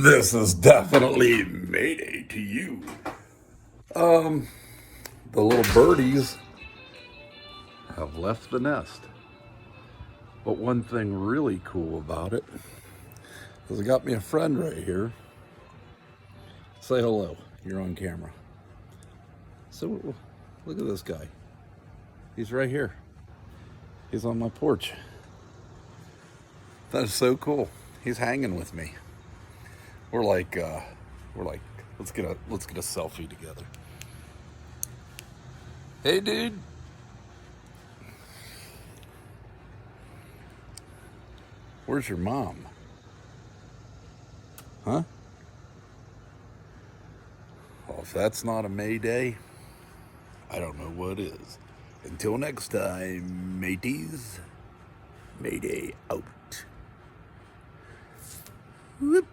This is definitely Mayday to you. The little birdies have left the nest. But one thing really cool about it is I got me a friend right here. Say hello. You're on camera. So look at this guy. He's right here. He's on my porch. That is so cool. He's hanging with me. We're like, let's get a selfie together. Hey, dude. Where's your mom? Huh? Well, if that's not a Mayday, I don't know what is. Until next time, mateys. Mayday out. Whoop.